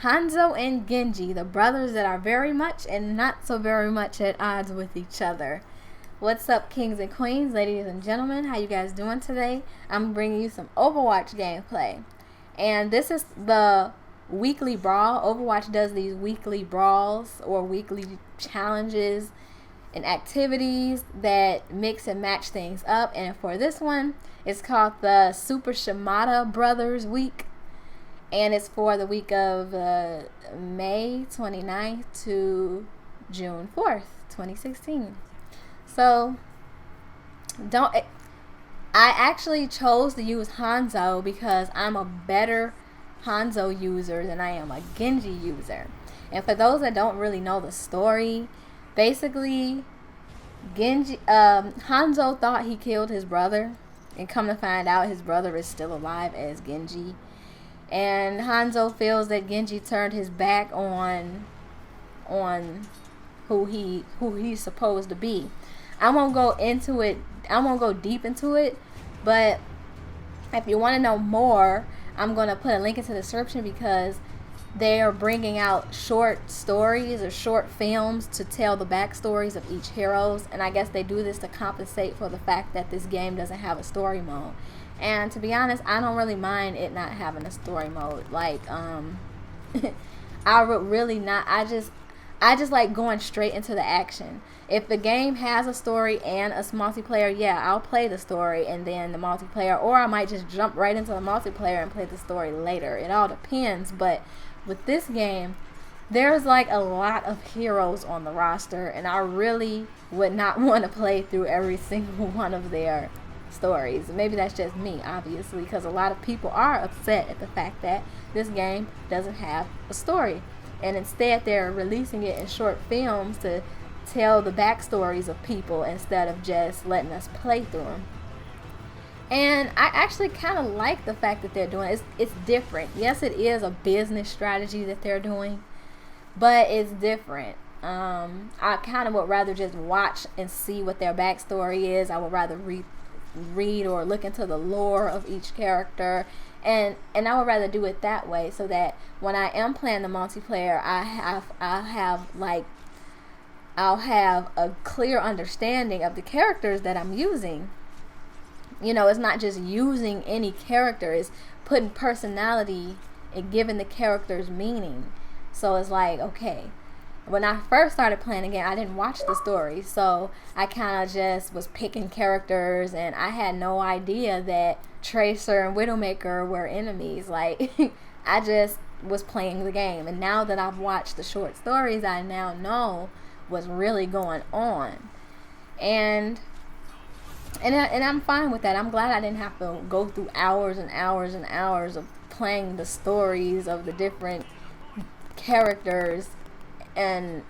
Hanzo and Genji, the brothers that are very much and not so very much at odds with each other. What's up, kings and queens, ladies and gentlemen? How you guys doing today? I'm bringing you some Overwatch gameplay. And this is the weekly brawl. Overwatch does these weekly brawls or weekly challenges and activities that mix and match things up. And for this one, it's called the Super Shimada Brothers Week. And it's for the week of May 29th to June 4th, 2016. So, I actually chose to use Hanzo because I'm a better Hanzo user than I am a Genji user. And for those that don't really know the story, basically, Hanzo thought he killed his brother, and come to find out his brother is still alive as Genji. And Hanzo feels that Genji turned his back on who he's supposed to be. I won't go into it. I won't go deep into it. But if you want to know more, I'm going to put a link into the description because they are bringing out short stories or short films to tell the backstories of each heroes. And I guess they do this to compensate for the fact that this game doesn't have a story mode. And to be honest, I don't really mind it not having a story mode. Like, I would really not. I just like going straight into the action. If the game has a story and a multiplayer, yeah, I'll play the story and then the multiplayer. Or I might just jump right into the multiplayer and play the story later. It all depends. But with this game, there's like a lot of heroes on the roster. And I really would not want to play through every single one of their stories. Maybe that's just me, obviously, because a lot of people are upset at the fact that this game doesn't have a story, and instead they're releasing it in short films to tell the backstories of people instead of just letting us play through them. And I actually kind of like the fact that they're doing it. It's different. Yes, it is a business strategy that they're doing, but it's different. I kind of would rather just watch and see what their backstory is. I would rather read or look into the lore of each character, and I would rather do it that way, so that when I am playing the multiplayer, I'll have a clear understanding of the characters that I'm using. You know, it's not just using any character, it's putting personality and giving the characters meaning. So it's like, okay, when I first started playing the game, I didn't watch the story, so I kind of just was picking characters, and I had no idea that Tracer and Widowmaker were enemies. Like, I just was playing the game, and now that I've watched the short stories, I now know what's really going on, and I'm fine with that. I'm glad I didn't have to go through hours and hours and hours of playing the stories of the different characters. And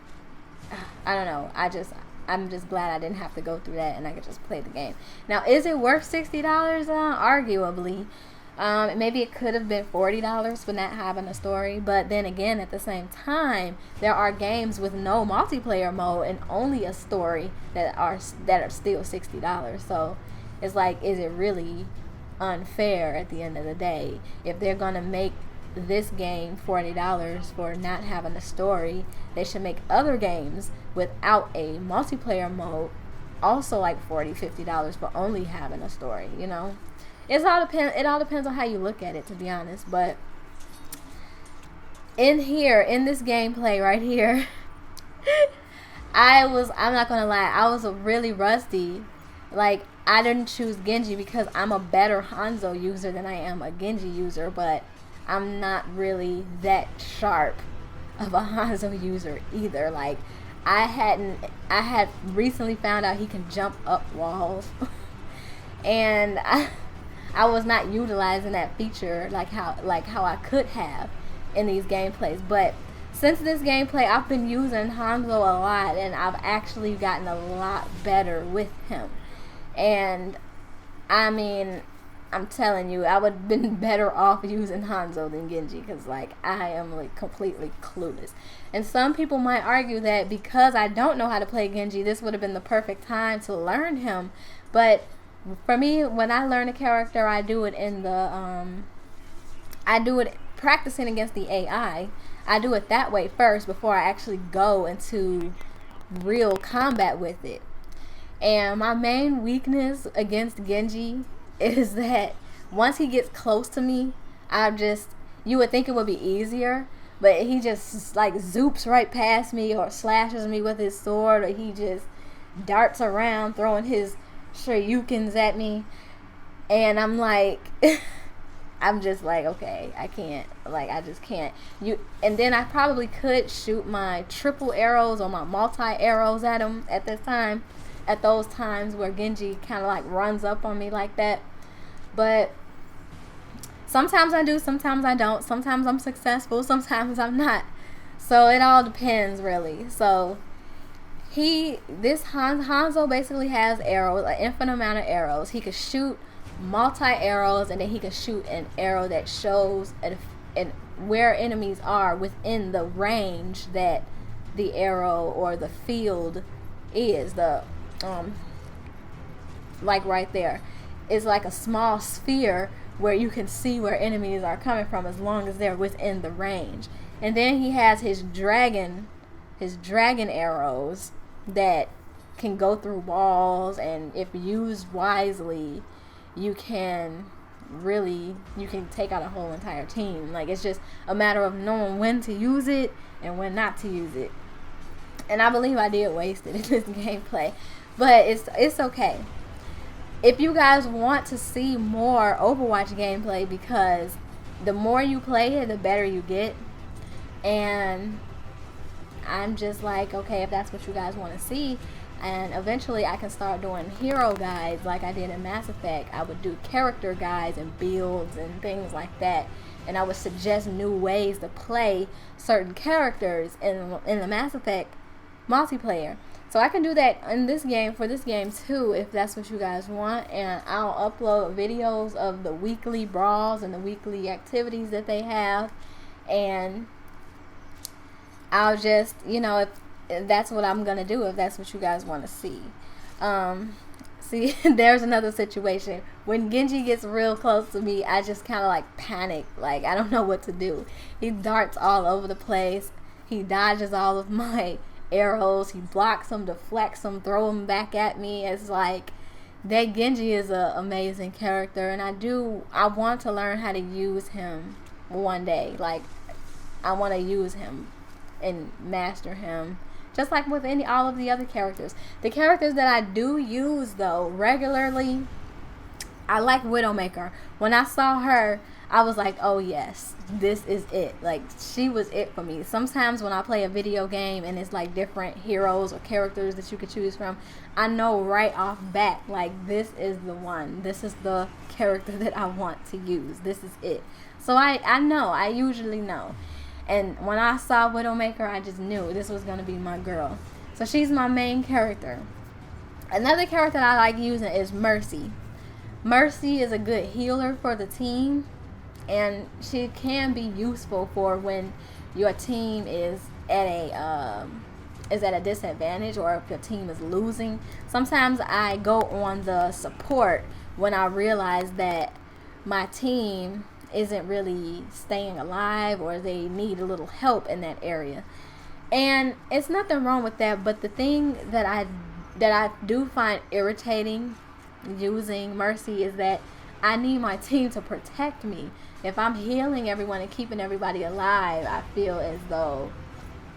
I don't know, I'm just glad I didn't have to go through that and I could just play the game. Now, is it worth $60? Arguably. Maybe it could have been $40 for not having a story, but then again, at the same time, there are games with no multiplayer mode and only a story that are still $60. So it's like, is it really unfair at the end of the day? If they're gonna make this game $40 for not having a story, they should make other games without a multiplayer mode also like $40-50 for only having a story. You know, it all depends on how you look at it, to be honest. But in this gameplay right here, I'm not gonna lie, I was really rusty. Like, I didn't choose Genji because I'm a better Hanzo user than I am a Genji user, but I'm not really that sharp of a Hanzo user either. Like, I had recently found out he can jump up walls and I was not utilizing that feature like how I could have in these gameplays. But since this gameplay, I've been using Hanzo a lot, and I've actually gotten a lot better with him. And I mean, I'm telling you, I would have been better off using Hanzo than Genji, because like, I am like completely clueless. And some people might argue that because I don't know how to play Genji, this would have been the perfect time to learn him. But for me, when I learn a character, I do it in the I do it practicing against the AI. I do it that way first before I actually go into real combat with it. And my main weakness against Genji is that once he gets close to me, you would think it would be easier, but he just like zoops right past me or slashes me with his sword, or he just darts around throwing his shoryukens at me. And I'm like, I'm just like, okay, I can't. Like, I just can't. And then I probably could shoot my triple arrows or my multi arrows at him at this time, at those times where Genji kind of like runs up on me like that. But sometimes I do, sometimes I don't. Sometimes I'm successful, sometimes I'm not. So it all depends, really. So Hanzo basically has arrows, an infinite amount of arrows. He could shoot multi arrows, and then he can shoot an arrow that shows where enemies are within the range that the arrow or the field is. Like right there, it's like a small sphere where you can see where enemies are coming from as long as they're within the range. And then he has his dragon arrows that can go through walls, and if used wisely, you can take out a whole entire team. Like, it's just a matter of knowing when to use it and when not to use it. And I believe I did waste it in this gameplay, but it's okay. If you guys want to see more Overwatch gameplay, because the more you play it, the better you get. And I'm just like, okay, if that's what you guys want to see, and eventually I can start doing hero guides like I did in Mass Effect. I would do character guides and builds and things like that, and I would suggest new ways to play certain characters in the Mass Effect multiplayer. So I can do that in this game, for this game too, if that's what you guys want. And I'll upload videos of the weekly brawls and the weekly activities that they have, and I'll just, if that's what I'm gonna do, if that's what you guys want to see. See, there's another situation. When Genji gets real close to me, I just kind of like panic. Like, I don't know what to do. He darts all over the place. He dodges all of my arrows. He blocks them, deflects them, throw them back at me. It's like, that Genji is an amazing character, and I want to learn how to use him one day. Like, I want to use him and master him, just like with all of the other characters. The characters that I do use though regularly, I like Widowmaker. When I saw her, I was like, oh yes, this is it. Like, she was it for me. Sometimes when I play a video game and it's like different heroes or characters that you could choose from, I know right off bat, like, this is the one. This is the character that I want to use. This is it. So I know. I usually know. And when I saw Widowmaker, I just knew this was going to be my girl. So she's my main character. Another character that I like using is Mercy. Mercy is a good healer for the team, and she can be useful for when your team is at a disadvantage, or if your team is losing. Sometimes I go on the support when I realize that my team isn't really staying alive, or they need a little help in that area. And it's nothing wrong with that, but the thing that I do find irritating using Mercy is that I need my team to protect me. If I'm healing everyone and keeping everybody alive, I feel as though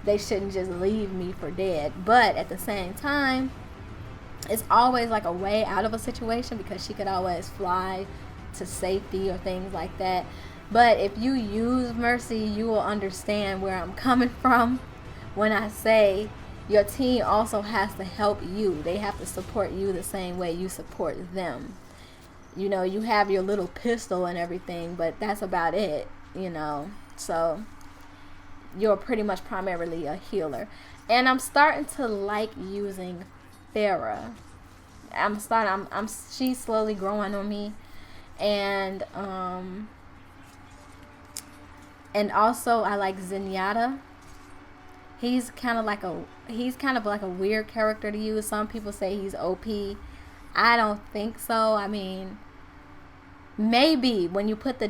they shouldn't just leave me for dead. But at the same time, it's always like a way out of a situation, because she could always fly to safety or things like that. But if you use Mercy, you will understand where I'm coming from when I say your team also has to help you. They have to support you the same way you support them. You have your little pistol and everything, but that's about it, So you're pretty much primarily a healer. And I'm starting to like using Farah. She's slowly growing on me. And also I like Zenyatta. He's kind of like a weird character to use. Some people say he's OP. I don't think so. I mean, maybe when you put the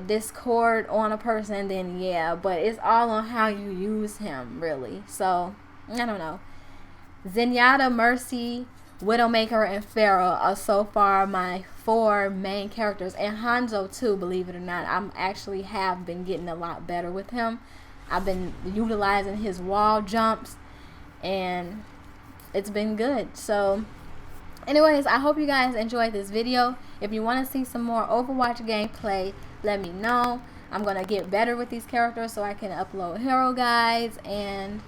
Discord on a person, then yeah, but it's all on how you use him, really. So I don't know. Zenyatta, Mercy, Widowmaker, and Pharaoh are so far my 4 main characters, and Hanzo too, believe it or not. I'm actually have been getting a lot better with him. I've been utilizing his wall jumps, and it's been good. So anyways, I hope you guys enjoyed this video. If you want to see some more Overwatch gameplay, let me know. I'm going to get better with these characters so I can upload hero guides, and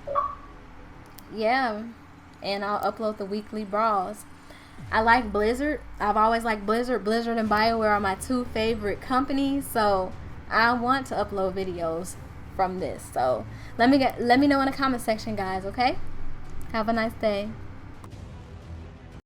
yeah, and I'll upload the weekly brawls. I like Blizzard. I've always liked Blizzard. Blizzard and BioWare are my 2 favorite companies, so I want to upload videos from this. So let me know in the comment section, guys, okay? Have a nice day.